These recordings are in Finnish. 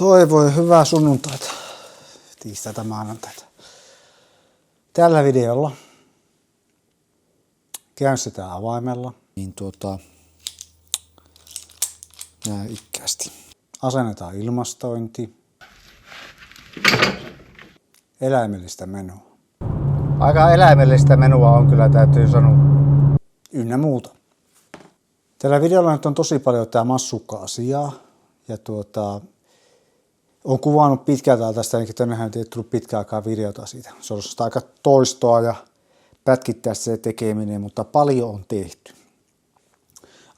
Oi voi, hyvää sunnuntaita, tiistaita, maanantaita. Tällä videolla käynnistetään avaimella, ikästi. Asennetaan ilmastointi, eläimellistä menua. Aika eläimellistä menua on kyllä, täytyy sanoa, ynnä muuta. Tällä videolla nyt on tosi paljon tää massukka-asiaa ja olen kuvannut pitkältä tästä, ainakin tännehän ei tullut pitkään aikaa videota siitä. Se on aika toistoa ja pätkittäistä se tekeminen, mutta paljon on tehty.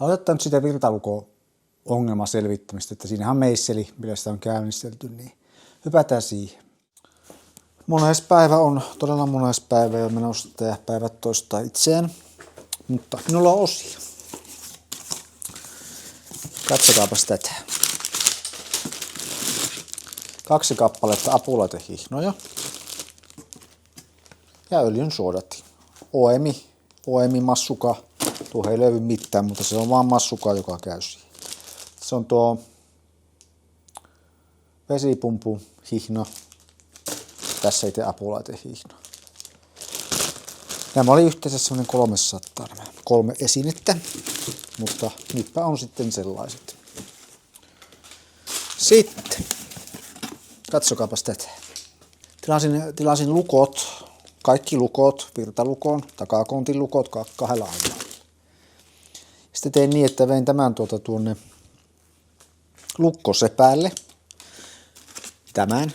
Aloitetaan nyt sitä virtaluko-ongelman selvittämistä, että siinähän meisseli, millä sitä on käynnistelty, niin hypätään siihen. Mones päivä on todella mones päivä ja menossa tehdä päivät toistaa itseään, mutta minulla on osia. Katsokaapas tätä. 2 kappaletta apulaitehihnoja ja öljyn suodatti. Oemi massuka. Tuo ei löydy mitään, mutta se on vaan massuka, joka käy siihen. Se on tuo vesipumpu hihno. Tässä itse apulaitehihno. Nämä oli yhteensä semmoinen 300 nämä 3 esinettä, mutta nytpä on sitten sellaiset. Sitten katsokaapas tätä. Tilasin lukot, kaikki lukot, virtalukon, takakontin lukot 2 aineilla. Sitten tein niin, että vein tämän tuonne lukkosepäälle, tämän,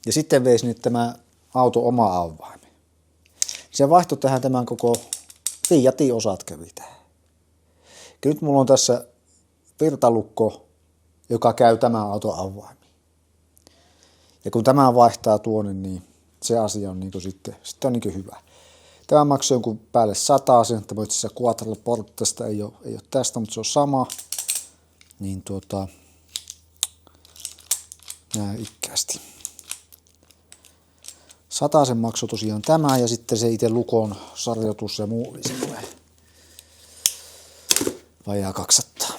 ja sitten vein nyt tämä auto oma avaimen. Se vaihtoi tähän tämän koko Fiatin osat kävi tähän. Ja nyt mulla on tässä virtalukko, joka käy tämän auton avaimiin. Ja kun tämä vaihtaa tuonne, niin se asia on sitten on hyvä. Tämä maksoi jonkun päälle 100 sen, että voit siis Quattro Portesta, ei ole tästä, mutta se on sama. Niin nää ikästi. 100 sen maksoi tosiaan tämä ja sitten se itse lukon sarjoitus ja muu oli semmoinen vajaa 200.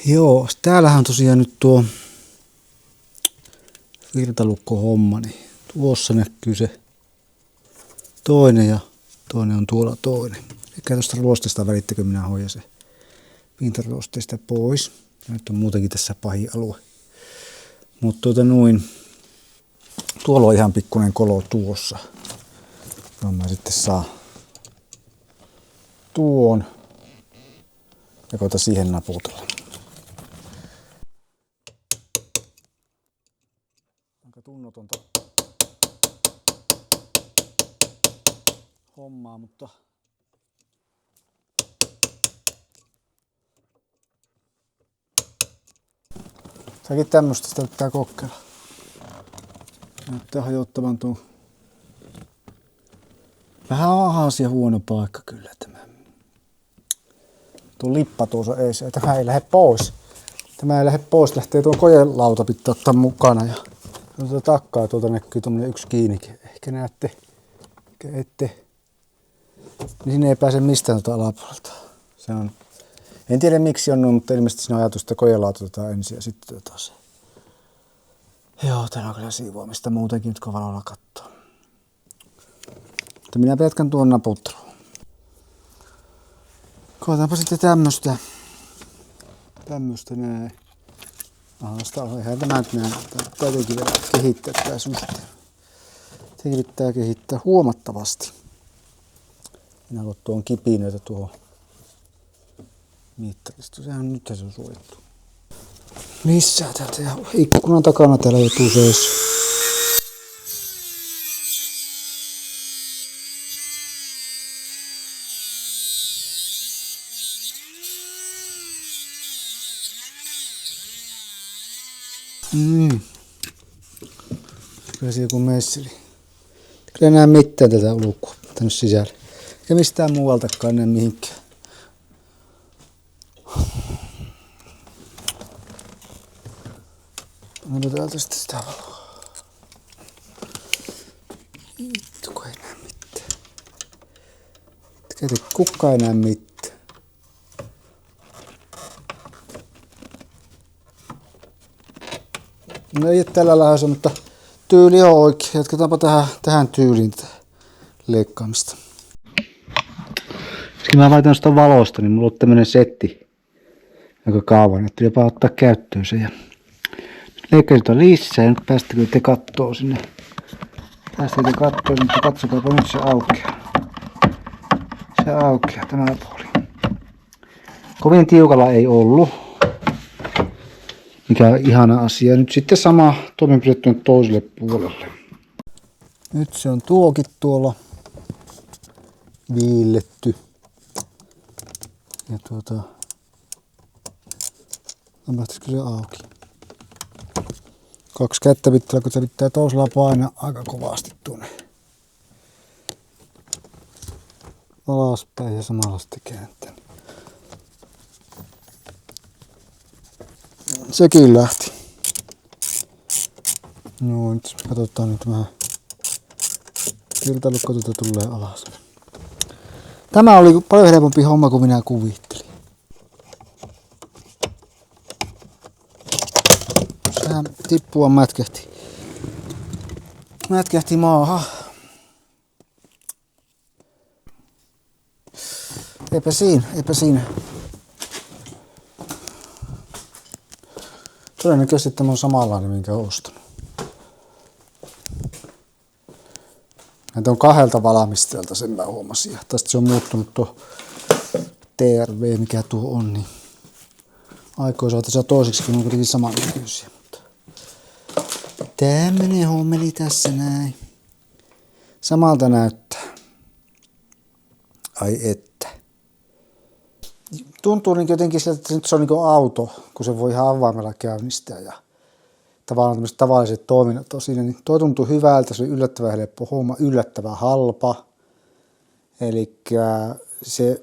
Joo, täällähän tosiaan nyt tuo virtalukko-homma, niin tuossa näkyy se toinen ja toinen on tuolla toinen. Eikä tuosta ruostesta välittekö minä hoidan se pintaruosteista pois. Nyt on muutenkin tässä pahin alue. Mutta tuolla on ihan pikkuinen kolo tuossa. No mä sitten saa tuon ja koita siihen naputella. Aika tunnotonta hommaa, mutta säkin tämmöstä sitä pitää kokeilla. Näyttää hajottavan tuon. Vähän ahas ja huono paikka kyllä tämä. Tuo lippa tuossa ei se. Tämä ei lähde pois. Tämä ei lähde pois. Lähtee tuo kojelauta pitää ottaa mukana. Ja tuota takkaa tuolta näkyy tuommoinen yksi kiinnikin. Ehkä näette. Ehkä ette. Niin sinne ei pääse mistään tuota alapuolelta. Se on. En tiedä miksi on, mutta ilmeisesti siinä on ajatus, että kojelauta otetaan ensin ja sitten taas. Joo, täällä on kyllä siivoamista muutenkin, nyt kun valolla kattoo. Mutta minä jatkan tuon naputteluun. Koetaanpa sitten tämmöstä näin. Ahasta on ihan tämä nyt näin. Täytyykin vielä kehittää tää systeemi. Sekin pitää kehittää huomattavasti. Minä kun tuon kipinöitä tuohon mittarista. Sehän nyt se on suojattu. Missä täältä? Ja ikkunan takana täällä joutuu seis. Kyllä se joku meisseli. Kyllä näe mitään tätä ulkoa tänne sisälle. Ja mistään muualtakaan näe mihinkään. No täältä sitten sitä valoa. Vittu kun ei näe mitään. Kukaan ei näe mitään. No ei tällä lähdössä, mutta tyyli on oikein. Jatketaanpa tähän tyyliin tätä leikkaamista. Kun mä laitan sitä valosta, niin mulla on tämmönen setti, joka kauan, että jopa ottaa käyttöön se. Ja leikkasin sitä lisää ja nyt päästäkö te kattoo sinne. Päästäkö te kattoo, mutta katsokaapa nyt se aukeaa. Se aukeaa tämä puoli. Kovin tiukalla ei ollut. Mikä on ihana asia. Nyt sitten sama toimenpide tuonne toiselle puolelle. Nyt se on tuokin tuolla viilletty. Ja lähtisikö se auki? 2 kättä pitää, kun se pitää toisella painaa aika kovasti tuonne alaspäin ja samalla sitten kääntää. Sekin lähti. No nyt katsotaan nyt vähän. Kiltailukko tulee alas. Tämä oli paljon helpompi homma kuin minä kuvittelin. Sehän tippua mätkähti maahan. Eipä siinä. Todennäköisesti tämä on samanlainen, minkä olen ostanut. Näitä on 2 valmistajalta, sen mä huomasin. Ja tästä se on muuttunut tuo TRV, mikä tuo on. Niin aikoinaan tässä toiseksikin on kuitenkin samannäköisiä. Mutta tämmönen hommeli tässä näin. Samalta näyttää. Ai että. Tuntuu niin jotenkin siltä, että nyt se on niin kuin auto, kun se voi ihan avaimella käynnistää ja tavallaan tämmöiset tavalliset toiminnot on siinä. Niin toi tuntuu hyvältä, se on yllättävän helppo homma, yllättävän halpa. Eli se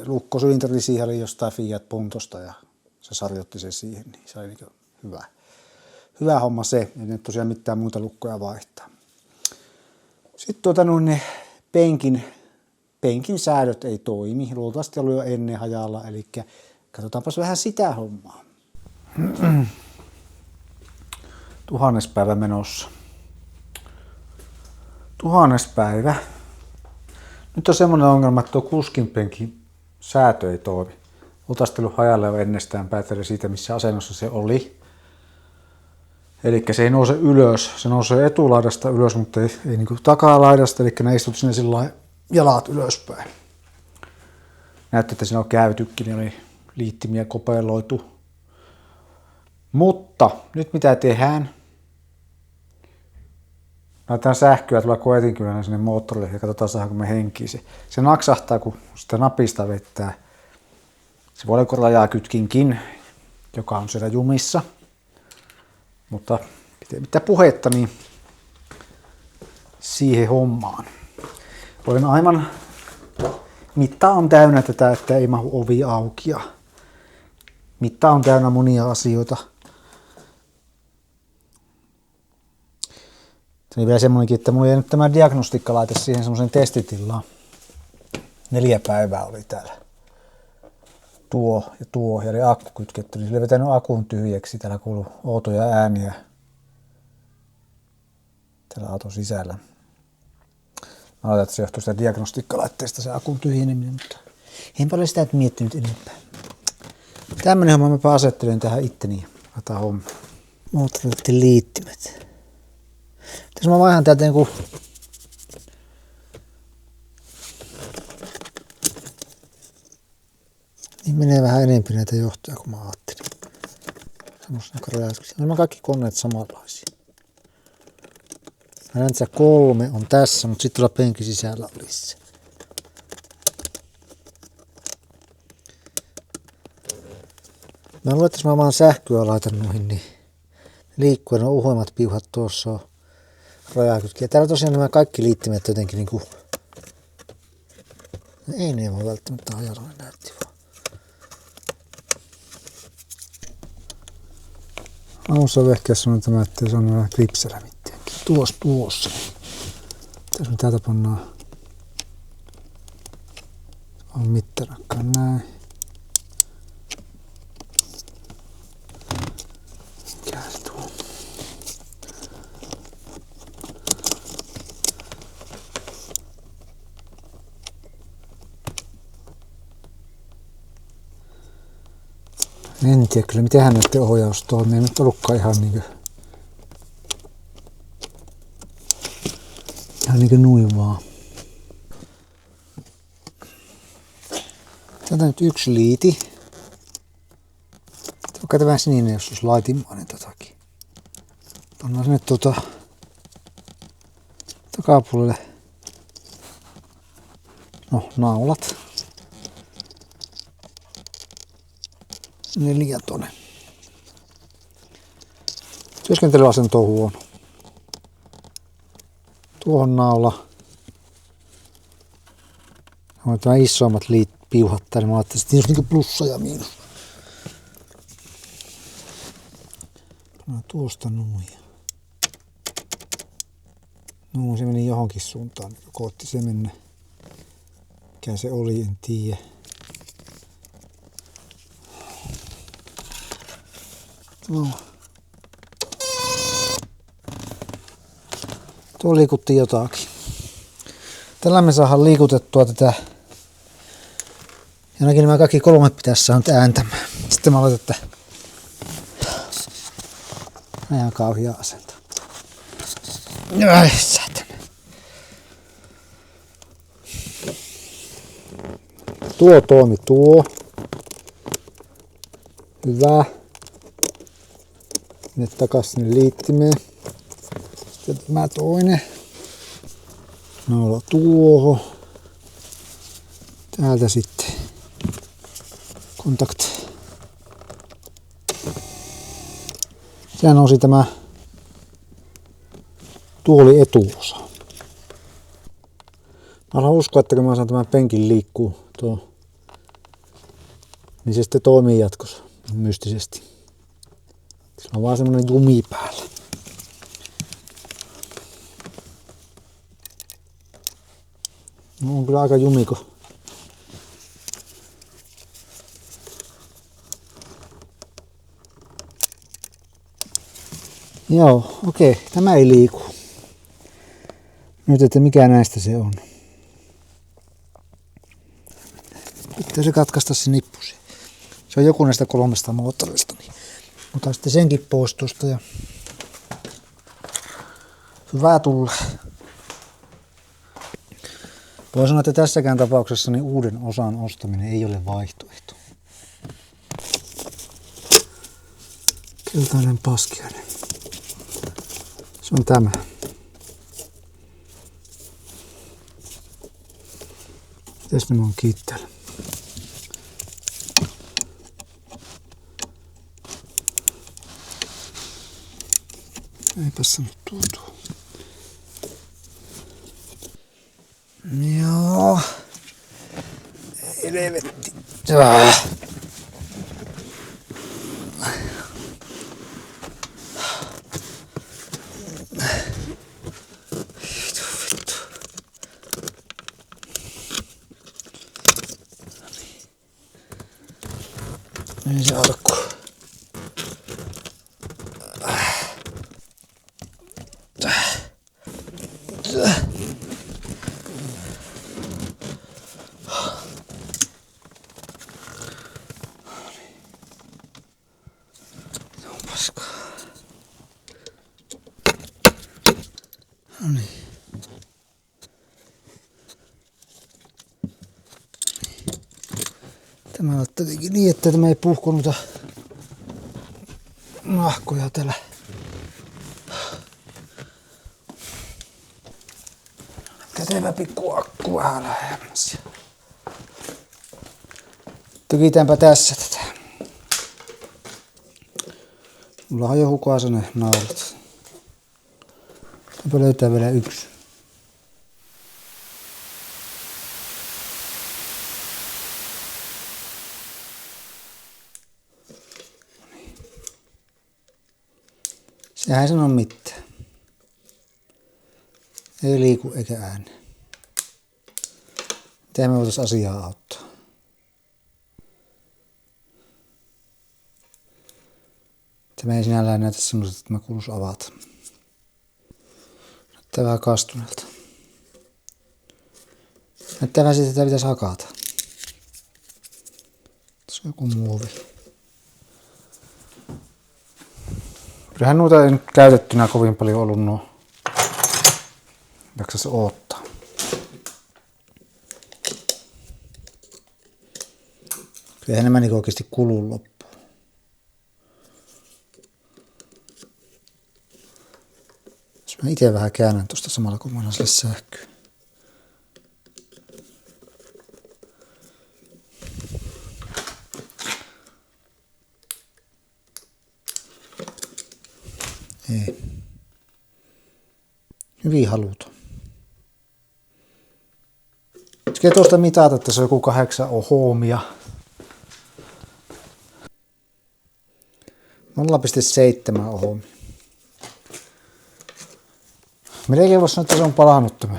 lukkosylinteri siihen oli jostain Fiat Puntosta ja se sarjoitti sen siihen, niin se oli niin hyvä homma se, ei nyt tosiaan mitään muita lukkoja vaihtaa. Sitten penkin säädöt ei toimi. Luultavasti oli jo ennen hajalla, eli katsotaanpas vähän sitä hommaa. 1000. päivä menossa. 1000. päivä. Nyt on semmoinen ongelma, että tuo kuskin penkin säätö ei toimi. Utastellut hajalle jo ennestään päätellen siitä, missä asennossa se oli. Eli se ei nouse ylös. Se nousee etulaidasta ylös, mutta ei niin kuin takalaidasta, eli ne istut sinne sillä jalat ylöspäin. Näytti, että siinä on käytykin, niin oli liittimiä kopeloitu. Mutta nyt mitä tehdään? Laitetaan sähköä tuolla koetinkylänä sinne moottorille ja katsotaan saadaanko me henkiä se. Se naksahtaa, kun sitä napista vettää. Se voi olla rajakytkinkin, joka on siellä jumissa. Mutta mitä puhetta, niin siihen hommaan. Olen aivan, mitta on täynnä tätä, että ei mahu ovi auki. Ja mitta on täynnä monia asioita. Se oli vielä semmoinenkin, että mulla jäi nyt tämä diagnostiikkalaite siihen semmoisen testitilaan. 4 päivää oli täällä. Tuo ja oli akku kytketty, niin se oli vetänyt akun tyhjäksi. Täällä kuului outoja ääniä täällä auton sisällä. Mä aloitan, että se johtuu sitä diagnostiikkalaitteesta se akun tyhjeneminen, mutta en paljon sitä miettinyt enempää. Tämmönen homma mä asettelen tähän itteni ja otan homma. Moottoritten liittimet. Tässä mä vaihan täältä niinku niin menee vähän enempi näitä johtoja kuin mä ajattelin. Semmoisia rajauksia. Nämä kaikki koneet samanlaisia. Räntsä 3 on tässä, mutta sitten tuolla penkin sisällä on lisää. Mä luulen, että jos mä vaan sähköä laitan noihin, niin liikkuu ja nuo uhoimmat piuhat tuossa on rajakytkiä. Täällä tosiaan nämä kaikki liittimet jotenkin niinku ei ne voi välttämättä hajalla, ne näytti vaan. Alussa vehkeessä on tämä, ettei se on vähän klipserä mitään. Tuossa. Tässä me täältä pannaan. On mittarakkaan näin. Mikä se tuo? En tiedä kyllä, mitenhän näiden ohjaus toimii. Ei nyt ollutkaan ihan niinkö nuin vaan. Täältä nyt yksi liiti. Vaikka tämä sininen, jos olisi laitimainen tätäkin. Pannaan sinne takapuolelle naulat. 4 tonne. Työskentelyasento on huono. Tuohon naula. Tämä isommat piuhat tänne. Mä ajattelin, että siinä on plussa ja miinus. Tuosta noin. No se meni johonkin suuntaan. Kootti se mennä. Mikä se oli, en tiedä. No. Tuo liikutti jotakin. Tällä me saadaan liikutettua tätä. Ja ainakin nämä kaikki 3 pitäisi saada ääntämään. Sitten mä laitan, että ihan kauhia asento. Ai säätänä. Tuo toimi tuo. Hyvä. Nyt takas sinne liittimeen. Sitten tämä toinen. Naula tuohon. Täältä sitten kontakt. Siellä nousi tämä tuoli etuosa. Mä haluan uskoa, että kun mä saan tämän penkin liikkuu tuo, niin se sitten toimii jatkossa mystisesti. Se on vaan semmonen jumi päällä. No on kyllä aika jumiko. Joo, okei. Tämä ei liiku. Nyt, että mikä näistä se on. Pitää se katkaista se nippusi. Se on joku näistä 3 moottorista. Niin. Otan sitten senkin pois tuosta ja hyvä tulla. Voi sanoa, että tässäkään tapauksessa niin uuden osan ostaminen ei ole vaihtoehto. Keltainen paskiainen. Se on tämä. Mitäs ne on kiittäällä? Eipäs sanot tuotua. Joo. Helvetti. Ei se alku. Noniin. Tämä on tietenkin niin, että tämä ei puhkonuta nahkoja täällä. Kätevä pikku akku vähän lähemmäs. Tykitäänpä tässä tätä. Mulla on jo hukassa ne naulat. Täpä löytää vielä yksi. Sehän ei sano mitään. Ei liiku eikä ääne. Miten me voitais asiaa auttaa? Tämä ei sinällään näytä semmoiselta, että mä kuulus avata. Näyttää vähän kastuneelta. Näyttää vähän siitä, että pitäisi hakata. Tässä on joku muovi. Kyllähän noita ei nyt käytettynä kovin paljon ollut nuo. Jaksas oottaa. Kyllähän nämä niin oikeasti kuluu loppuun. Jos mä itse vähän käännän tuosta samalla kun mä annan sille sähköä. Ei. Hyvin haluton. Sitten tuosta mitata, että se on joku 8 ohmia. 0,7 ohmia. Melkein voisi sanoa, että se on palannut tämä.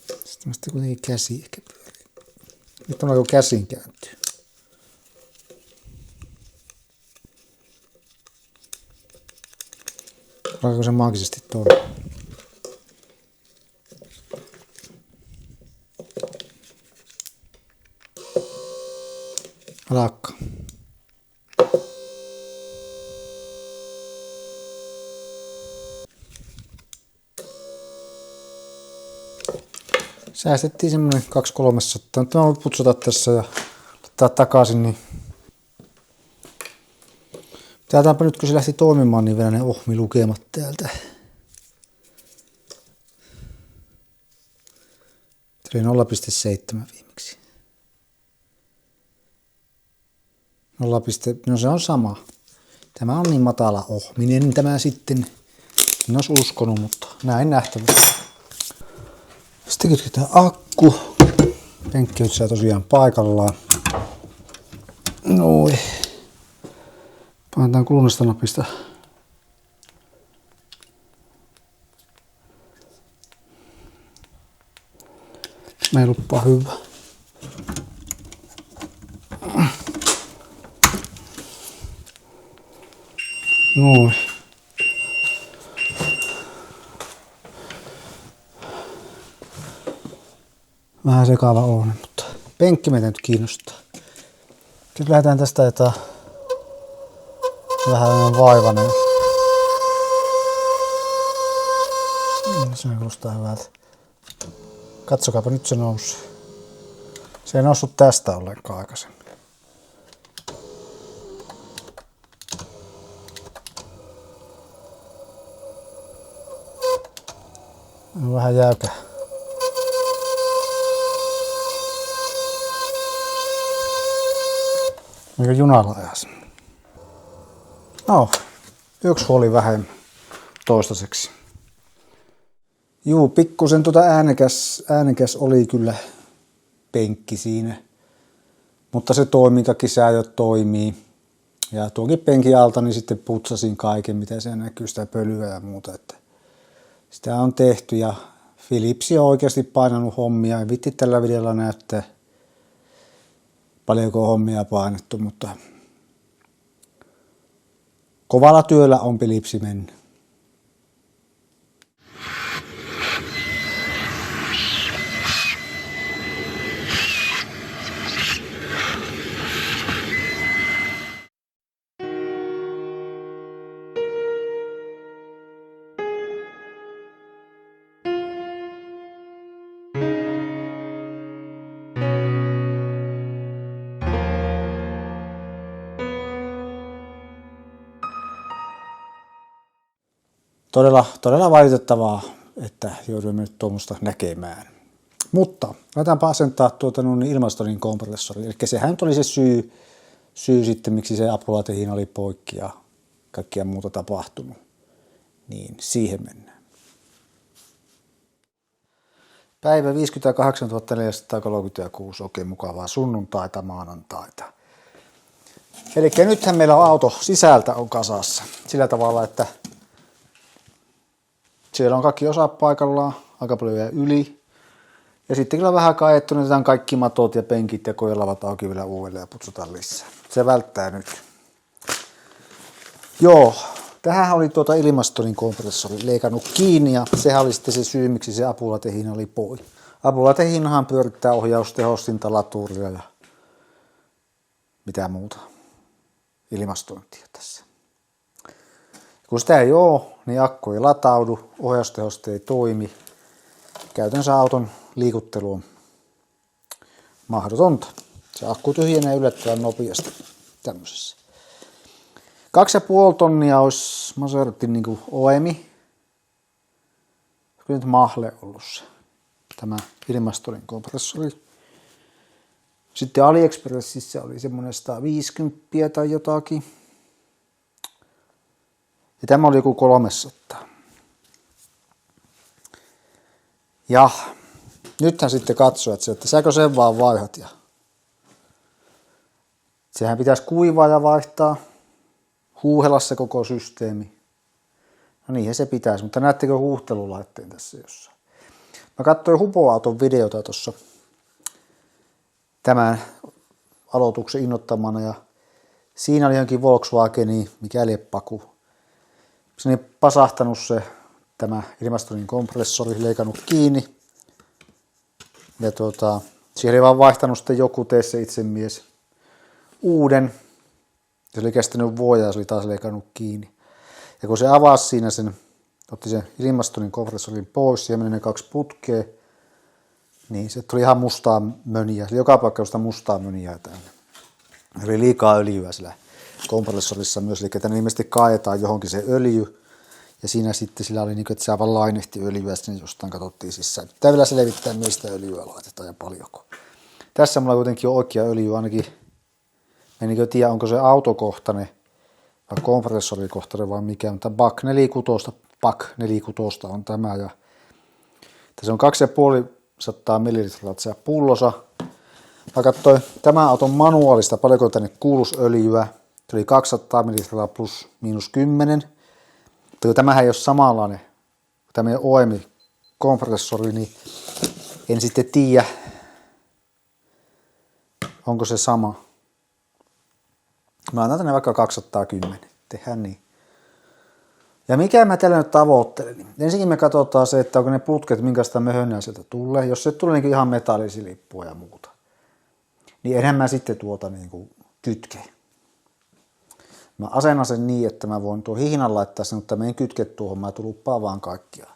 Sitten mä sitten kuitenkin käsi ehkä pyörii. Nyt on aika käsin kääntyy. Alkaako se maagisesti toimia? Alakka. Säästettiin semmonen 200-300. Nyt mä voin putsata tässä ja laittaa takaisin, niin täältäpä nyt kun se lähti toimimaan, niin vielä ne ohmilukemat täältä. Tämä oli 0,7 viimeksi. No se on sama. Tämä on niin matala ohminen tämä sitten. En olisi uskonut, mutta näin nähtävästi. Sitten kytketään akku. Penkki on tosiaan paikallaan. Noin. Painetaan kulunasta napista. Mä ei luppaa hyvä. Noin. Vähän sekava on, mutta penkki meitä nyt kiinnostaa. Nyt lähdetään tästä, että vähän vaivainen. Se kuulostaa hyvältä. Katsokaapa, nyt se nousi. Se ei noussut tästä ollenkaan aikaisemmin. On vähän jäykä. Mikä junalla ajas? No, yksi huoli vähemmän toistaiseksi. Juu, pikkusen äänekäs oli kyllä penkki siinä. Mutta se toimintakisääjät toimii. Ja tuonkin penkin alta niin sitten putsasin kaiken, mitä se näkyy, sitä pölyä ja muuta. Että sitä on tehty ja Philips on oikeasti painanut hommia. En viitti tällä videolla näyttää paljonko hommia painettu, mutta kovalla työllä on Philips mennyt. Todella valitettavaa, että joudumme nyt tuommoista näkemään. Mutta laitetaanpa asentaa ilmastonin kompressori. Eli sehän nyt oli se syy sitten, miksi se apulatehin oli poikki ja kaikkia muuta tapahtunut. Niin siihen mennään. Päivä 58 436, oikein mukavaa sunnuntaita, maanantaita. Eli nythän meillä auto sisältä on kasassa sillä tavalla, että siellä on kaikki osat paikallaan, aika paljon vielä yli. Ja sitten kyllä vähän kaettu, niin otetaan kaikki matot ja penkit ja kojelavat auki vielä uudelleen ja putsutaan lisää. Se välttää nyt. Joo, tähän oli ilmastonin kompressori leikannut kiinni ja sehän oli sitten se syy, miksi se apulatehin oli Apulaitehinnahan pyörittää ohjaustehostinta, laturia ja mitä muuta ilmastointia tässä. Kun sitä ei ole, niin akku ei lataudu, ohjaustehoste ei toimi. Käytännössä auton liikuttelu on mahdotonta. Se akku tyhjenee yllättävän nopeasti tämmöisessä. 2,5 tonnia olisi Maserotin niin OEMi. Kyllä nyt Mahle ollut se, tämä Ilmastorin kompressori. Sitten AliExpressissä oli semmoinen 150 tai jotakin. Ja tämä oli joku 300. Ja nythän sitten katsoo, että säkö sen vaan vaihdat. Ja sehän pitäisi kuivaa ja vaihtaa, huuhella se koko systeemi. No niinhän se pitäisi, mutta näettekö huuhtelulaitteen tässä jossain? Mä katsoin Hupoauton videota tuossa tämän aloituksen innoittamana ja siinä oli jonkin Volkswageni, mikäli paku. Se oli pasahtanut tämä Ilmastorin kompressori, leikannut kiinni. Ja siihen oli vaan vaihtanut sitten joku se itse mies uuden. Se oli kestänyt vuoja ja se oli taas leikannut kiinni. Ja kun se avasi siinä sen, otti sen Ilmastorin kompressorin pois ja meni ne 2 putkea, niin se tuli ihan mustaa möniä. Joka paikka sitä mustaa möniä täynnä. Oli liikaa öljyä sillä kompressorissa myös, eli tänne ilmeisesti kaadetaan johonkin se öljy. Ja siinä sitten sillä oli niin kuin, että se aivan lainehti öljyä, sitten jostain katsottiin sisään. Pitää vielä selvittää, mistä öljyä laitetaan ja paljonko. Tässä mulla kuitenkin on oikea öljy, ainakin en tiedä, onko se autokohtainen vai kompressorikohtainen vai mikä, mutta BAK 46 on tämä. Ja tässä on 2,5 millilitraa se pullosa. Mä katsoin tämän auton manuaalista, paljonko tänne kuuluisi öljyä. Se oli 200 millilitraa plus miinus 10. Mutta tämähän ei ole samanlainen kuin tämä OEMi-kompressori, niin en sitten tiedä, onko se sama. Mä annan tänne vaikka 210. Tehdään niin. Ja mikä mä tällä nyt tavoittelen? Ensinnäkin me katsotaan se, että onko ne putket, minkästä möhönnää sieltä tulee. Jos se tulee niin ihan metallisiilippua ja muuta, niin enhän mä sitten niin kytke. Mä asennan sen niin, että mä voin tuon hihnan laittaa sen, mutta mä en kytke tuohon, mä tuluppaan vaan kaikkia.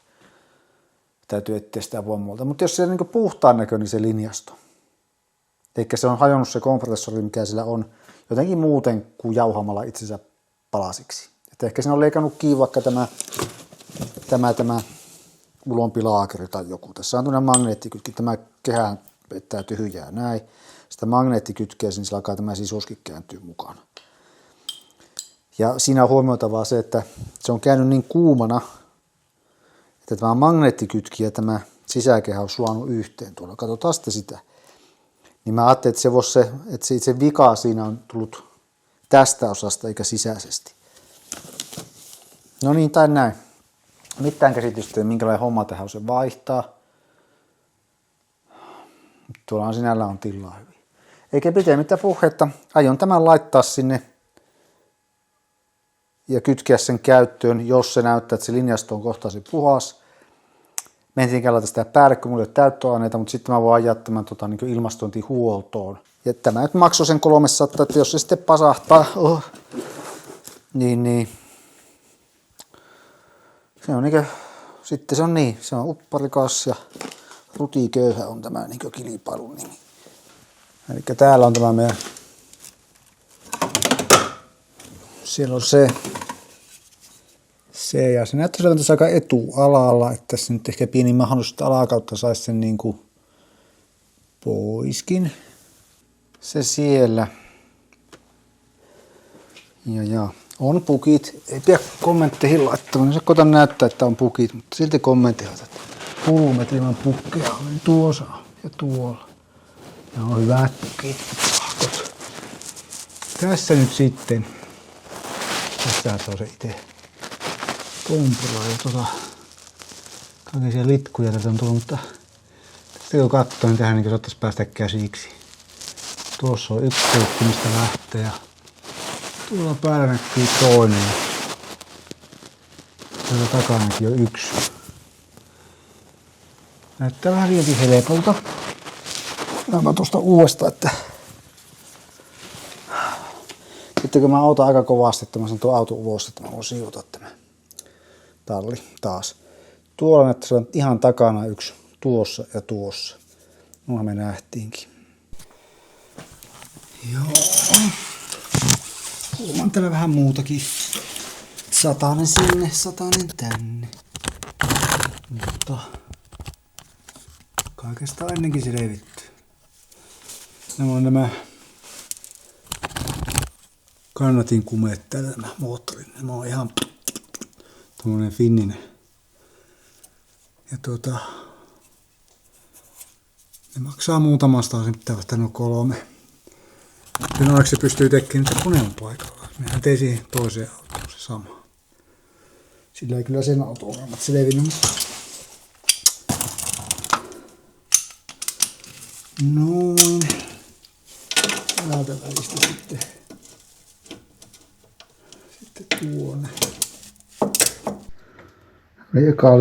Täytyy etsiä sitä voimalta. Mutta jos se on niin puhtaan näköinen se linjasto, eikä se on hajonnut se kompressori, mikä sillä on, jotenkin muuten kuin jauhamalla itsensä palasiksi. Että ehkä siinä on leikannut kiinni vaikka tämä ulompi laakeri tai joku. Tässä on tämmöinen magneettikytki, tämä kehä pettää tyhjää näin. Sitä magneettikytkeä, niin sillä alkaa tämä sisuskin kääntyy mukana. Ja siinä on huomioitavaa se, että se on käynyt niin kuumana, että tämä magneettikytki ja tämä sisäkehä on sulanut yhteen tuolla. Katsotaan sitten sitä. Niin mä ajattelin, että se vika siinä on tullut tästä osasta eikä sisäisesti. No niin, tai näin. Mitään käsitystä, minkälainen homma tähän on se vaihtaa. Tuolla on sinällä on tilaa hyvin. Eikä pitemmittä puhetta. Aion tämän laittaa sinne ja kytkeä sen käyttöön, jos se näyttää, että se linjasto on kohtaasi puhas. Mentiin käydä sitä päälle, kun mulla ei ole täyttöaineita, mutta sitten mä voin ajaa tämän niin ilmastointihuoltoon. Ja tämä nyt maksoi sen 300, että jos se sitten pasahtaa, niin se on sitten se on niin, se on upparikas ja rutiköyhä on tämä kilpailun nimi. Eli täällä on tämä meidän, siellä on se ja se näyttää olevan tässä aika etualalla, että tässä nyt ehkä pieni mahdollisuus alakautta saisi sen niin kuin poiskin. Se siellä. Ja on pukit. Ei pidä kommentteihin laittamaan. Se koitan näyttää, että on pukit, mutta silti kommentteihin että pulmet ilman pukkeja on tuossa ja tuolla. Ja on hyvät pukit. Tässä nyt sitten. Tässähän se on se itse kompura ja kaikisia litkuja tätä on tullut, mutta tästä kun katsoo, niin tähän niin saattaisi päästä käsiksi. Tuossa on yksi puukki, mistä lähtee ja tuolla päällä näkyy toinen. Täällä takanakin on yksi. Näyttää vähän liian helpolta. Mä tuosta uudestaan, että sitten kun mä autan aika kovasti, että mä sanon tuon auton ulos, että mä voin sijoittaa tämä talli taas. Tuolla että se on ihan takana yksi tuossa ja tuossa. Nuohan me nähtiinkin. Joo. On täällä vähän muutakin. Satanen sinne, satanen tänne. Mutta kaikesta ennenkin selvitty. Nämä on nämä kannatin kumeet täällä, nämä moottorin. Nämä on ihan tommonen finninen. Ja ne maksaa muutamasta, sen pitää vasta noin 3. Ja onneksi se pystyy tekemään niitä koneen paikalla. Mehän tein siihen toiseen autoon se sama. Sillä ei kyllä sen auto-ongelmat selvinnyt. Noin. Täältä välistä sitten tuonne. Eka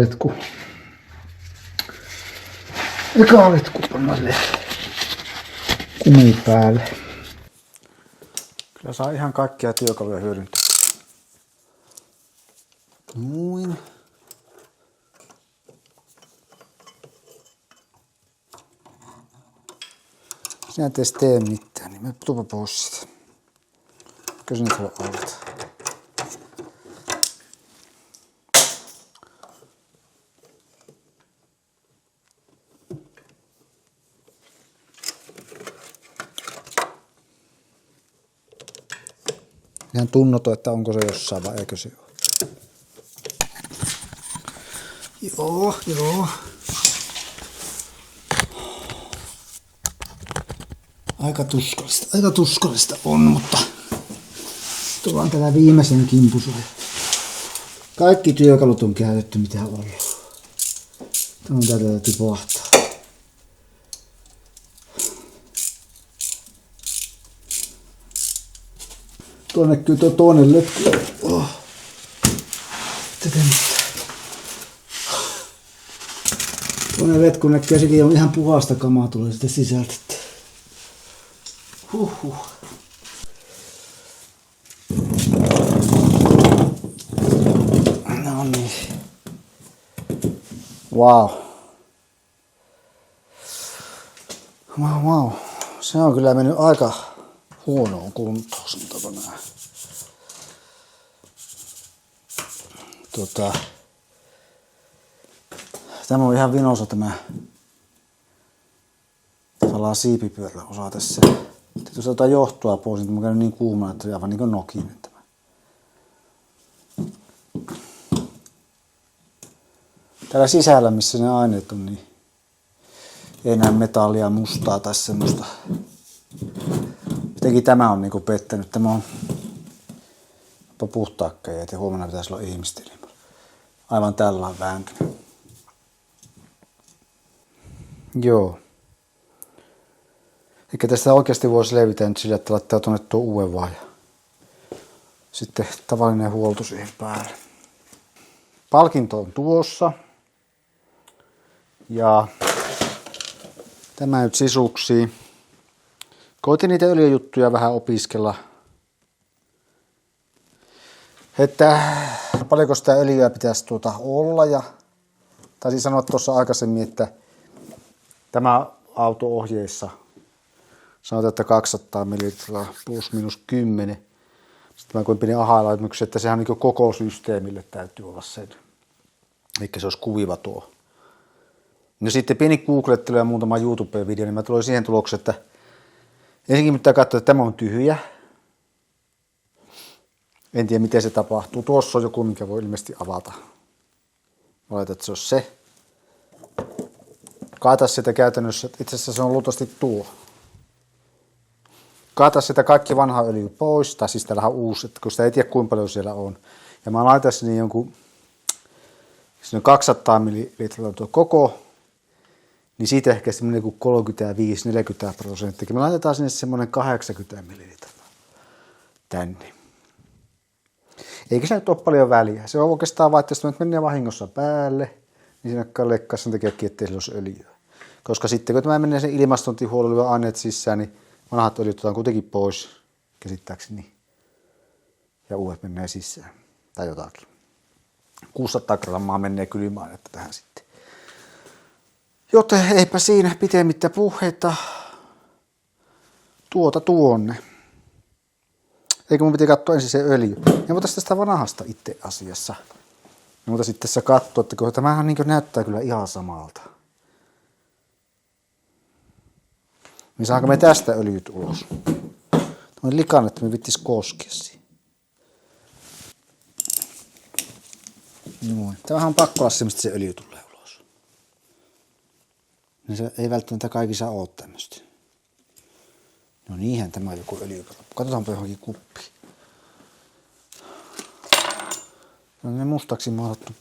letku pannaan sille kumi päälle. Kyllä saa ihan kaikkia työkaluja hyödyntää. Noin. Sinä et edes tee mitään, niin me tupa pois sitä. Kyllä sinä tuolla alta. Ihan tunnoton, että onko se jossain vai eikö se ole. Joo. Aika tuskallista on, mutta tullaan tällä viimeisen kimpusuun. Kaikki työkalut on käytetty, mitä on ollut. Tämä on tätä tipahtaa. Tuonne kyllä tuo toinen letku. Toinen letku näkyy, sekin on ihan puhasta kamaa, tulee sitä sisältä. Huhhuh. No niin. Wow. Se on kyllä mennyt aika huonoon kuntoon, sanotaanko näin. Tämä on ihan vinossa tämä tavallaan siipipyörä osa tässä. Jos otetaan johtoa pois, niin mä käyn niin kuumana, että se on aivan niin kuin nokinen tämä. Täällä sisällä, missä ne aineet on, niin ei näe metallia, mustaa tai semmoista. Jotenkin tämä on niinku pettänyt. Tämä on jopa puhtaakkeja, ja huomenna pitäisi olla ihmistä. Aivan tällä on vääntynyt. Joo. Eikä tästä oikeasti voisi levitä nyt sillä, että laittaa tuonne tuon uuden vaan. Sitten tavallinen huolto siihen päälle. Palkinto on tuossa. Ja tämä nyt sisuksii. Koitin niitä öljyjuttuja vähän opiskella. Että paljonko sitä öljyä pitäisi olla. Taisin sanoa tuossa aikaisemmin, että tämä auto-ohjeissa sanotaan, että 200 ml plus minus 10. Sitten mä koin pieni aha-laitmuksen, että sehän niin koko systeemille täytyy olla sen. Eli se olisi kuviva tuo. No sitten pieni googlettelu ja muutama YouTube-video, niin mä tulin siihen tulokseen, että ensinnäkin pitää katsoa, että tämä on tyhjä. En tiedä, miten se tapahtuu. Tuossa on joku, mikä voi ilmeisesti avata. Oletan, että se on se. Kaata sitä käytännössä. Itse asiassa se on luultavasti tuo. Kaata sitä kaikki vanha öljy pois. Tai siis täällähän on uusi, kun sitä ei tiedä, kuinka paljon siellä on. Ja mä laitan sinne jonkun 200 ml tuo koko. Niin siitä ehkä semmoinen 35-40%. Me laitetaan sinne semmoinen 80 ml tänne. Eikä se nyt ole paljon väliä. Se on oikeastaan vaan, että jos menee vahingossa päälle, niin siinä leikkaa sen takiakin, ettei sillä olisi öljyä. Koska sitten kun tämä menee sen ilmastointihuollolla aineet sisään, niin vanhat öljyt otetaan kuitenkin pois käsittääkseni. Ja uudet menee sisään. Tai jotakin. 600 grammaa menee kylmäainetta tähän sitten. Joten eipä siinä pitemmittä puheita tuonne. Eikö mun piti katsoa ensin se öljy. Ja voitaisiin tästä vanhasta itse asiassa. Mutta sitten tässä katsoa, että kun tämähän niin näyttää kyllä ihan samalta. Niin saanko me tästä öljyt ulos? Tämä on likainen, että me vittis koskea siihen. Noin. Tämähän on pakko olla semmoista, se öljy tulee ulos. Niin se ei välttämättä kaikissa ole tämmöistä. No niinhän tämä on joku öljykalappu. Katsotaanpa johonkin kuppiin. No ne mustaksi maalattu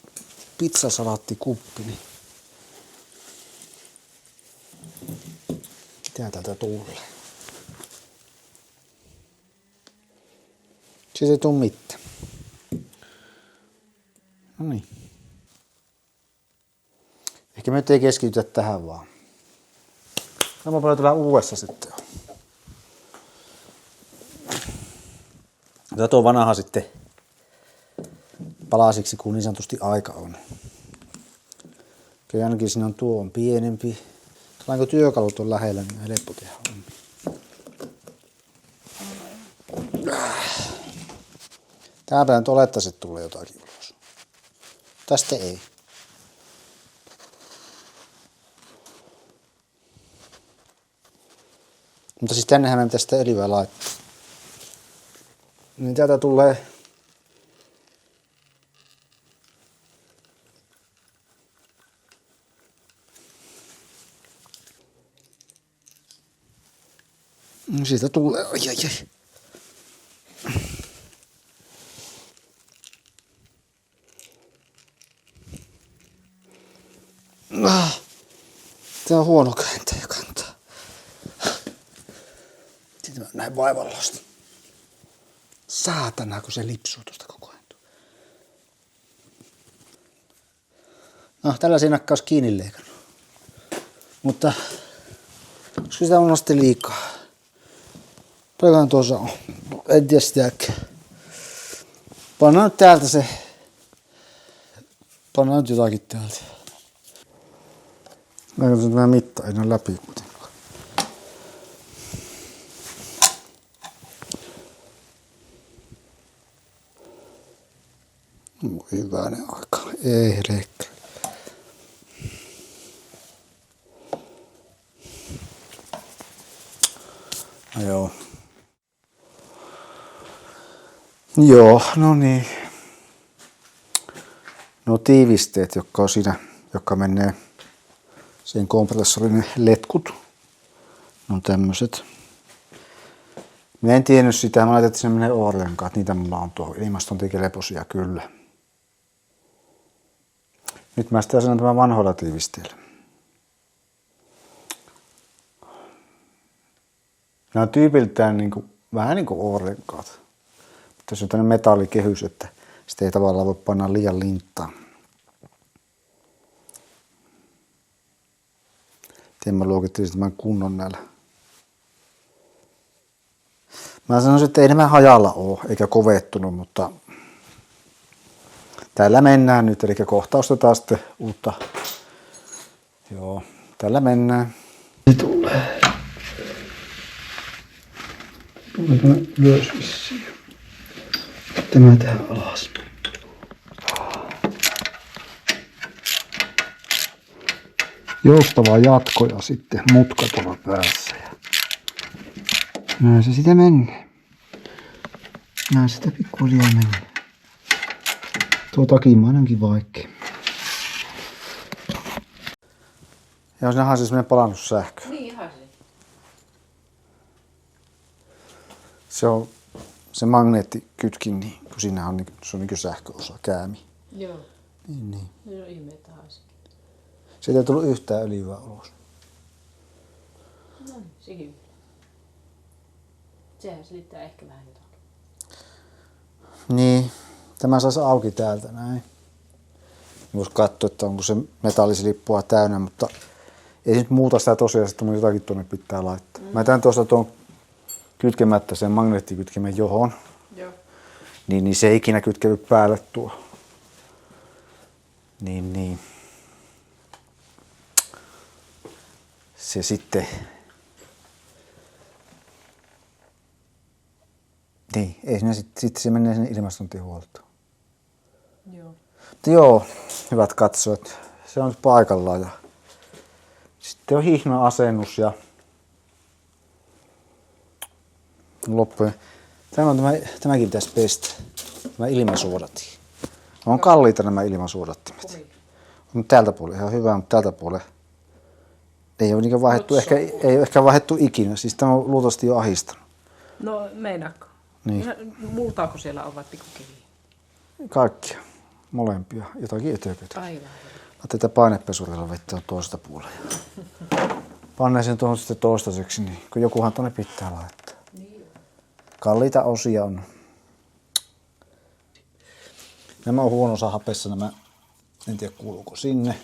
pizzasalaattikuppi. Niin. Mitä täältä tulee? Siis ei tule mitään. No niin. Ehkä me ei keskitytä tähän vaan. Tämä paljon tulee uudessa sitten. Tätä tuo vanha sitten palasiksi, kun niin sanotusti aika on. Kyllä ainakin siinä on tuo on pienempi. Kun työkalut on lähellä, niin on helppo tehdä. Täältä nyt olettaisiin, että tulee jotakin ulos. Tästä ei. Mutta siis tännehän me pitäisi sitä öljyä laittaa. Niin täältä tulee siitä tulee, ai. Tää on huono kääntäjä kantaa. Sitten mä näin vaivallosta. Saatana, kun se lipsuu tuosta koko ajan. No, tällä siinä nakkaus kiinni leikannut. Mutta koska sitä on sitten liikaa. Paljonkohan tuossa on? En tiedä sitäkään. Pannaan nyt täältä se. Pannaan nyt jotakin täältä. Mä katson tämä mitta, ei ole läpi kuitenkaan. Hyvänen aika. Ei rekka. No joo. Joo, no niin. No tiivisteet, jotka on siinä, jotka menee siihen kompressorin letkut. No tämmöset. Mä en tiennyt sitä, mä laitan, että se menee ollenkaan, että niitä mulla on tuohon ilmastontikeleposia kyllä. Nyt mä sitä sanon tämän vanhoilla tiivisteillä. Nämä on tyypiltään vähän niin kuin ollenkaat. Tässä on tämmöinen metallikehys, että sitä ei tavallaan voi panna liian linttaan. Mä luokittelisin tämän kunnon näillä. Mä sanoisin, että ei nämä hajalla ole, eikä kovettunut, mutta tällä mennään nyt, eli kohta ostetaan sitten uutta. Joo, tällä mennään. Se tulee. Tuleeko ylös vissiin? Tämä tähän alas. Joustava jatko ja sitten mutka tuolla päässä. Näin se sitä menee. Näin sitä pikkuhiljaa menee. Tuo takimainenkin vaikea. Ja sinähän siis menee palannut sähkö. Niin ihan se. Se on se magneettikytkin, niin kun siinä on, se on niin kuin sähköosa, käämi. Joo. Niin. Se on ihme taas. Siitä ei tullut yhtään öljyä ulos. No niin, sekin. Sehän selittää ehkä vähän jotakin. Niin, tämä saisi auki täältä näin. Voisi katsoa, että onko se metallisilippua täynnä, mutta ei se nyt muuta sitä tosiaan, että mun jotakin tuonne pitää laittaa. Mä jätän tuosta tuon kytkemättä sen magneettikytkemen johon. Joo. Niin se ei ikinä kytkevy päälle tuo. Niin. Se sitten. Niin, ei siinä sitten se menee sinne ilmastointihuoltoon. Joo. Mutta joo, hyvät katsojat, se on nyt paikallaan. Ja sitten on hihna-asennus ja loppujen. Tämäkin pitäisi pestä, tämä ilmasuodatin. On kalliita nämä ilmasuodattimet. Mutta täältä puolella ihan hyvä, mutta täältä puolella ei ole niinkään vaihdettu, ei ole ehkä vaihdettu ikinä. Siis tämä on luultavasti jo ahdistanut. No meinaako? Niin. Muutaako siellä on vai pikkukiviä? Kaikkia, molempia, jotakin etököitä. Aivan. Tätä painepesurilla vettä on toista puolella. Pannaan sen tuohon sitten toistaiseksi, niin kun jokuhan tuonne pitää laittaa. Niin. Kalliita osia on. Nämä on huonossa hapessa, nämä, en tiedä kuuluuko sinne.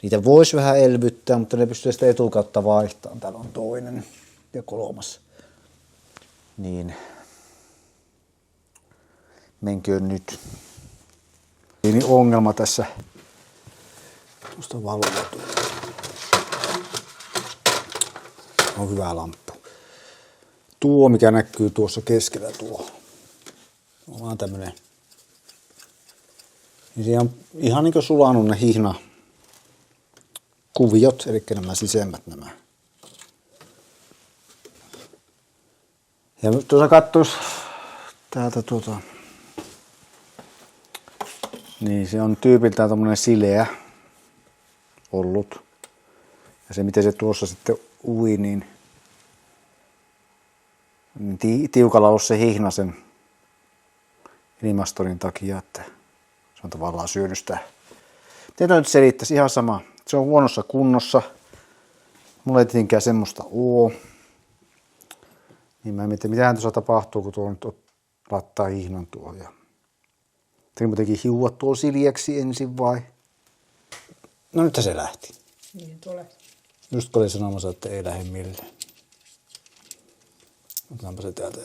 Niitä voisi vähän elvyttää, mutta ne pystyy sitä etukautta vaihtamaan. Täällä on toinen ja kolmas. Niin. Menköön nyt. Pieni ongelma tässä. Tuosta valoa on hyvä lamppu. Tuo, mikä näkyy tuossa keskellä tuo. On vaan tämmönen. Niin siinä on ihan niin kuin sulanut ne hihna kuviot, eli nämä sisemmät nämä. Ja tuossa katsois täältä niin se on tyypiltään tommonen sileä ollut. Ja se miten se tuossa sitten ui, niin tiukalla on se hihna sen ilmastorin takia, että se on tavallaan syönyt sitä. Miten toi nyt selittäisi? Ihan sama. Se on huonossa kunnossa. Mulla ei tietenkään semmoista oo. Niin mä en tiedä, mitähän tuossa tapahtuu, kun tuo nyt laittaa hihnan tuohon. Tein muutenkin hiuat tuolla siljäksi ensin vai? No nyt se lähti. Niin tulee. Just kun olin sanomassa, että ei lähde millään. Otetaanpa se täältä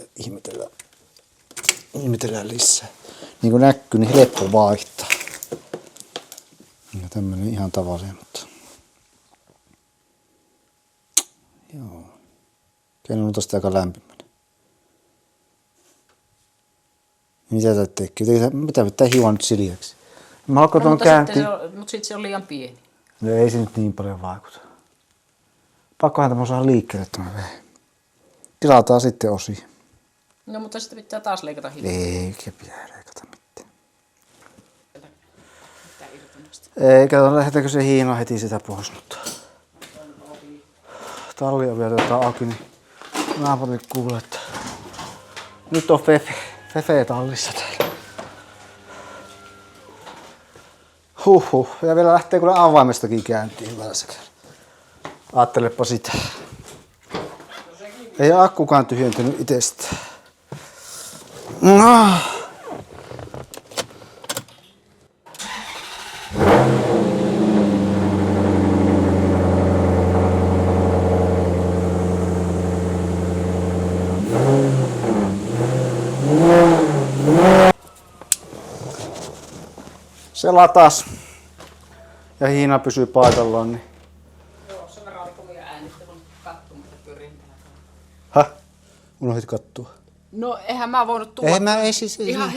ihmetellään lisää. Niin kuin näkyy, niin helppo vaihtaa. Ja tämmönen ihan tavallinen, mutta joo. Kenellä on tosta aika lämpimänä. Mitä tää tekee? Mitä pitää hiuaa nyt siljäksi? Mä alkoin tuon kääntiin. Mutta sitten se on liian pieni. No ei se nyt niin paljon vaikuta. Pakkohan tämä saada liikkeelle tämä vehje. Tilataan sitten osia. No mutta sitten pitää taas leikata hiljaa. Eikä pidä leikata mitään. Pitää irtonaista. Ei, kato, lähdetäänkö se hiina heti sitä pois, mutta talli on vielä auki, niin naapurit kuulee, että nyt on Fefe tallissa täällä. Huhhuh, ja vielä lähtee kyllä avaimestakin käyntiin hyvällä sekä. Aattelepa sitä. Ei akkukaan tyhjentynyt itsestään. No. Se latas ja hiina pysyy paikallaan. Niin. Joo, sen verran oli kovia äänistä, kun katsoin, mitä pyörin täällä. Häh? Unohdit kattua. No eihän mä voinut tuoda. Ei siis. Ihan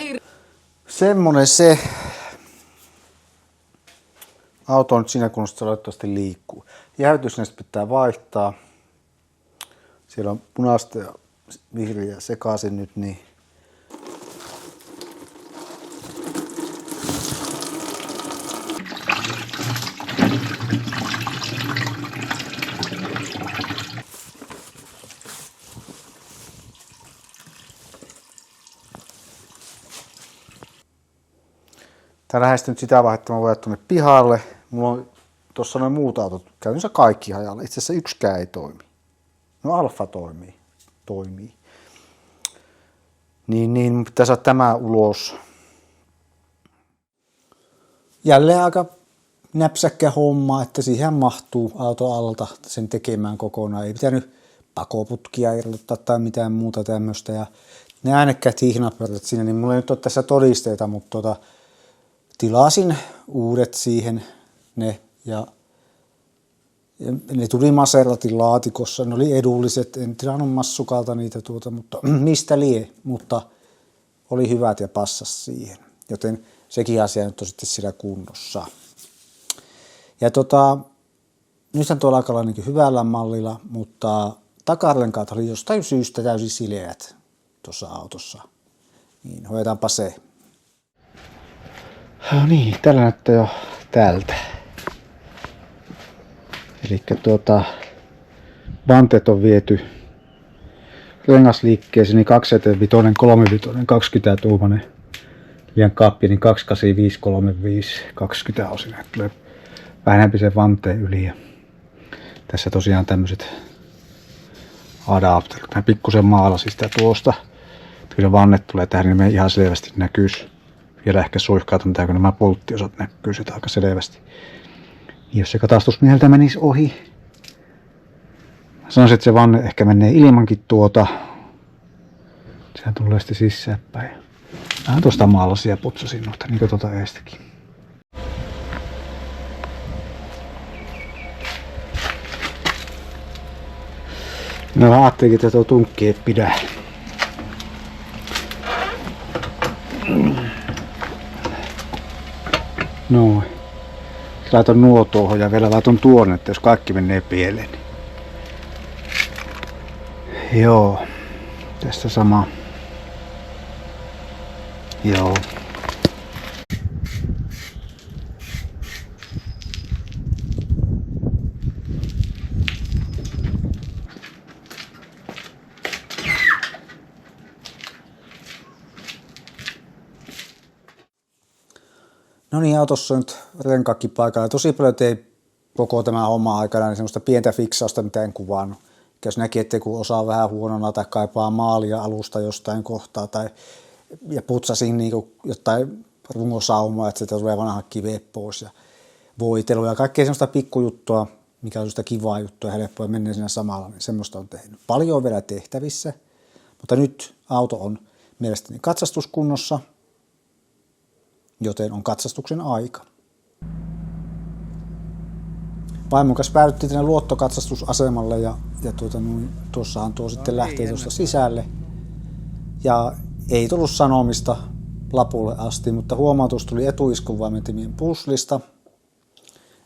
Semmonen se. Auto on nyt siinä kunnossa, että se toivottavasti liikkuu. Jäytys näistä pitää vaihtaa. Siellä on punaista ja vihreä sekaisin nyt, niin tää lähestyy nyt sitä vaihetta, mä voin tuonne pihalle. Mulla on tossa noin muut autot, käytännössä kaikki hajalla. Itse asiassa yksikään ei toimi. No Alfa toimii. Niin, pitää saada tämä ulos. jälleen aika näpsäkkä homma, että siihen mahtuu auto alta sen tekemään kokonaan. Ei pitänyt pakoputkia irrottaa tai mitään muuta tämmöistä. Ja ne äänekkäät hihnapörrät siinä, niin mulla ei nyt ole tässä todisteita, mutta tilasin uudet siihen ne ja ne tuli Maseratin laatikossa, ne oli edulliset, en tilannut Massukalta niitä mutta mistä lie, mutta oli hyvät ja passas siihen, joten sekin asia nyt on sitten siellä kunnossa. Ja nythän tuolla alkaa olla niin hyvällä mallilla, mutta takarenkaat oli jostain syystä täysin sileät tuossa autossa, niin hoidetaanpa se. No niin, tällä näyttää jo tältä. Elikkä vanteet on viety rengasliikkeeseen, niin 275, 35, 20 tuumainen liian kaappi, niin 285, 35, 20 osin. Tulee vähempi sen vanteen yli. Ja tässä tosiaan tämmöiset adapterit. Mä pikkusen maalasin sitä tuosta. Kyllä vannet tulee tähän, niin me ihan selvästi näkyisi. Vielä ehkä suihkautan tää, kun nämä pulttiosat näkyy sitä aika selvästi. Jos se katastusmieheltä menisi ohi. Sanoisin, että se vanne ehkä menee ilmankin Sehän tulee sitten sisäänpäin. Vähän tuosta maalasin ja putsasin noita, niin kuin eestikin. No ajattelinkin, että tuo tunkki ei pidä. Noin. Laitan nuo tuohon ja vielä laitan tuonne, että jos kaikki menee pieleen. Joo. Tässä sama. Joo. No niin, autossa on nyt renkaakki paikalla. Tosi paljon tein koko tämä homma aikana niin semmoista pientä fiksausta, mitä en kuvannut. Jos näki, että joku osa on vähän huonona tai kaipaa maalia alusta jostain kohtaa ja putsasin niin jotain rungosaumaa, että se tulee vanha kiveä pois ja voitelu ja kaikkea semmoista pikkujuttua, mikä on sitä kivaa juttua ja helppoa mennä siinä samalla, niin semmoista on tehnyt. Paljon on vielä tehtävissä, mutta nyt auto on mielestäni katsastuskunnossa, joten on katsastuksen aika. Vaimon kanssa päädyttiin tänne luottokatsastusasemalle ja tuossahan tuo sitten lähtee tuosta sisälle. Ja ei tullut sanomista lapulle asti, mutta huomautus tuli etuiskunvaimentimien puslista.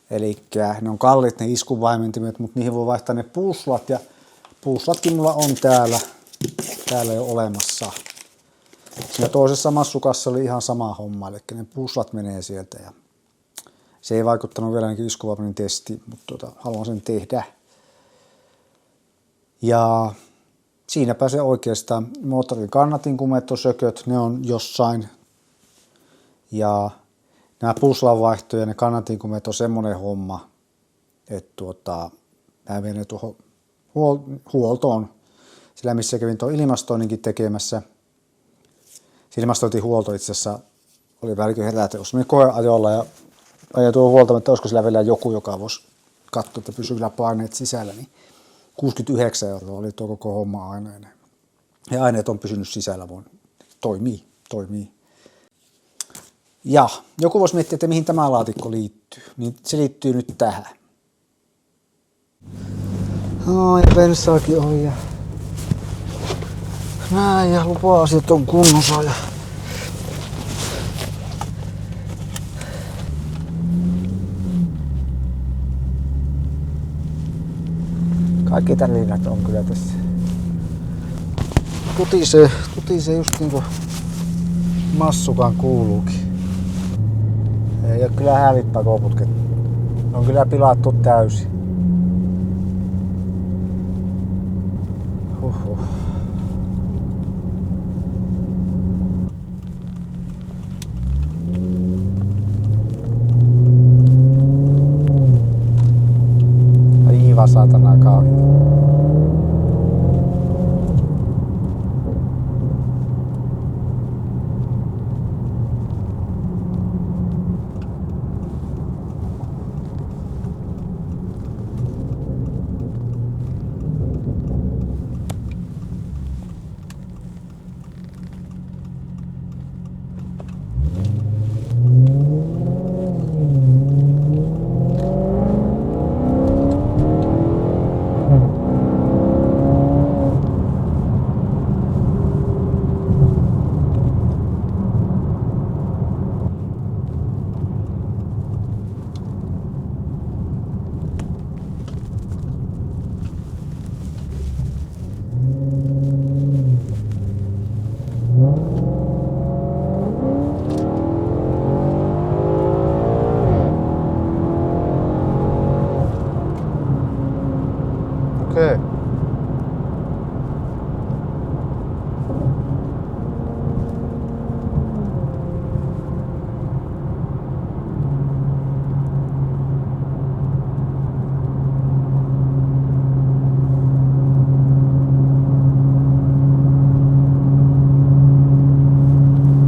Eli ne on kalliit ne iskunvaimentimet, mutta niihin voi vaihtaa ne puslat ja puslatkin mulla on täällä jo olemassa. Siinä toisessa massukassa oli ihan sama homma, eli ne puslat menee sieltä ja se ei vaikuttanut vielä ainakin iskuvaimentimen testiin, mutta haluan sen tehdä. Ja siinäpä se oikeastaan. Moottorin kannatinkumet on sököt, ne on jossain. Ja nämä puslanvaihto ja ne kannatinkumet on semmoinen homma, että mä menen tuohon huoltoon. Sillä missä kävin tuon ilmastoinninkin tekemässä. Se ilmastointihuolto itse asiassa oli välikin herätä, jos meni koeajolla ja ajan tuon huolta, että olisiko sillä vielä joku, joka voisi katsoa, että pysyy vielä paineet sisällä, niin 69 € oli tuo koko homma aineinen. Ja aineet on pysynyt sisällä, toimii. Ja joku voisi miettiä, että mihin tämä laatikko liittyy, niin se liittyy nyt tähän. Ja bensaakin on ja näin ja lupa-asiat on kunnossa ja kaikki tärinät on kyllä tässä. Kutisee just niin kuin massukaan kuuluukin. Ei oo kyllä hävippakoputket. Ne on kyllä pilattu täysin. Huhhuh. Aivan saatana kauheeta. Okei.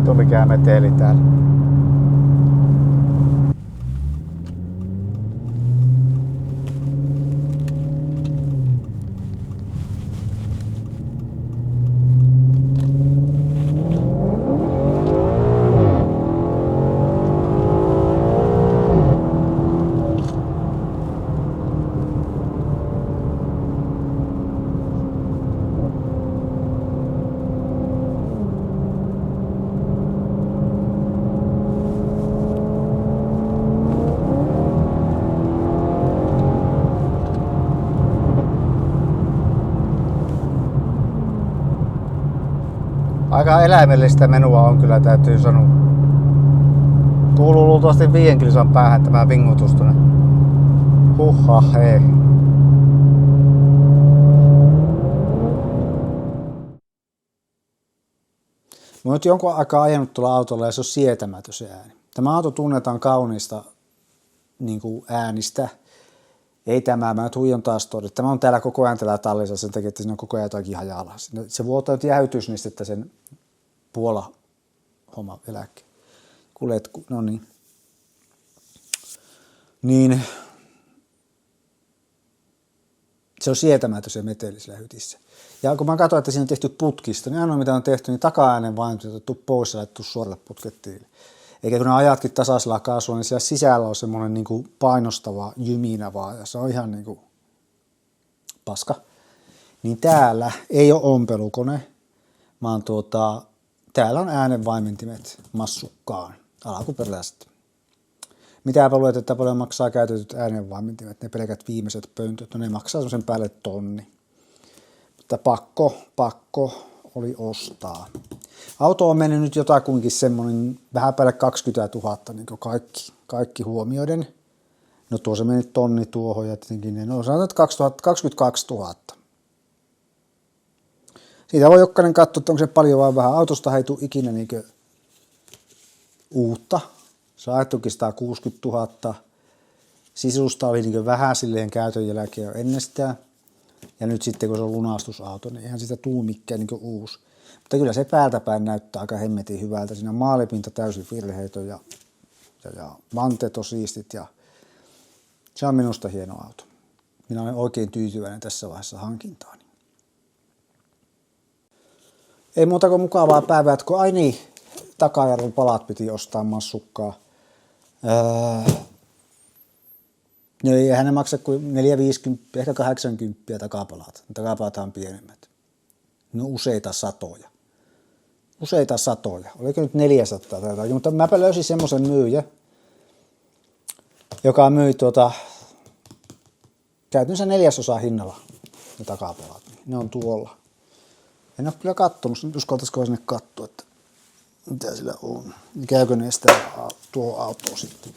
Tuo mikä meteli täällä. Aika eläimellistä menua on kyllä, täytyy sanoa. Kuuluu luultavasti 5 kilsan päähän tämä vingutus tuonne. Huhha, hei. Mä oon nyt jonkun aikaa ajanut tuolla autolla ja se on sietämätön se ääni. Tämä auto tunnetaan kauniista niin kuin äänistä. Ei tämä, mä nyt huijon taas todella. Tämä on täällä koko ajan täällä tallissa sen takia, että siinä on koko ajan jotakin hajalla. Se vuotaa jäytysnistettä sen Puola-homma eläkkeen. Kuulet, no niin. Niin. Se on sietämätön se meteli sillä hytissä. Ja kun mä katsoin, että siinä on tehty putkista, niin ainoa mitä on tehty, niin taka-äänen vain otettu pois ja laittu suoralle putkettiin. Eikä kun ne ajatkin tasaisella kaasulla, niin siellä sisällä on semmoinen niin kuin painostava jyminä vaan, ja se on ihan niin kuin paska. Niin täällä ei ole ompelukone, vaan täällä on äänenvaimentimet massukkaan, alkuperäiset. Mitä luulet, että paljon maksaa käytetyt äänenvaimentimet, ne pelkät viimeiset pöntöt, no ne maksaa semmoisen päälle 1 000. Mutta pakko oli ostaa. Auto on mennyt nyt jotakuinkin semmoinen vähän päälle 20 000, niin kuin kaikki huomioiden. No tuo se meni 1 000 tuohon ja tietenkin, no sanotaan, että 22 000. Siitä voi jokainen katsoa, että onko se paljon vai vähän. Autosta ei tule ikinä niin uutta. Se on ajettukin 160 000. Sisusta oli niin vähän silleen käytön jälkeen jo ennestään. Ja nyt sitten kun se on lunastusauto, niin eihän sitä tule mikään niin uusi. Mutta kyllä se päältä päin näyttää aika hemmetin hyvältä. Siinä on maalipinta täysin virheetön ja vanteet on siistit. Ja se on minusta hieno auto. Minä olen oikein tyytyväinen tässä vaiheessa hankintaani. Ei muuta kuin mukavaa päivää, että kun aini takajarrun palat piti ostaa massukkaa. No eihän ne maksa kuin 450, ehkä 80 takapalat. Takapalat on pienemmät. No useita satoja. Oliko nyt 400 tai jotain, mutta mäpä löysin semmoisen myyjä, joka myi käytännössä 1/4 hinnalla ne takapalat. Ne on tuolla. En ole kyllä kattonut, uskaltaisiko sinne katsoa, että mitä sillä on. Käykö ne sitä tuo autoa sitten.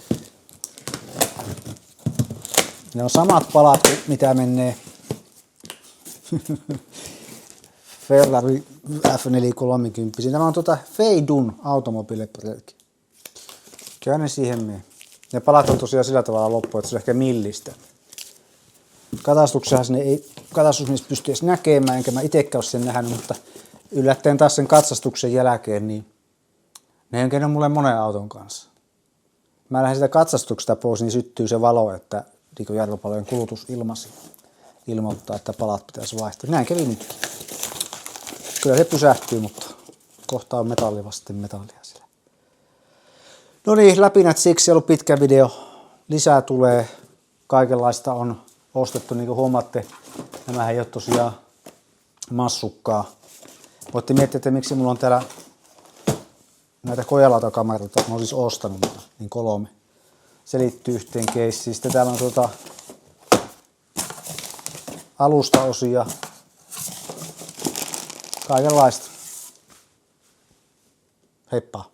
Ne on samat palat, mitä menee Ferrari F430. Tämä on Feidun automobiilepelki. Kyllä ne siihen menee. Ne palat on tosiaan sillä tavalla loppu, että se on ehkä millistä. Katastuksessahan ne ei katastusmies pysty edes näkemään, enkä mä itsekään ole sen nähnyt, mutta yllättäen taas sen katsastuksen jälkeen, niin ne on käynyt mulle monen auton kanssa. Mä lähden sitä katsastuksesta pois, niin syttyy se valo, että jarrupalojen kulutus ilmoittaa, että palat pitäisi vaihtaa. Näin kävi nyt. Kyllä se pysähtyy, mutta kohta on metalli vasten metallia siellä. No niin, läpinät siksi ollut pitkä video. Lisää tulee. Kaikenlaista on ostettu, niin kuin huomaatte. Nämähän ei ole tosiaan massukkaa. Voitte miettiä, että miksi mulla on täällä näitä kojalautakamareita. Mä oon siis ostanut niitä, niin 3. Se liittyy yhteen keissiin. Sitten täällä on alustaosia. Kaikenlaista. Heippa.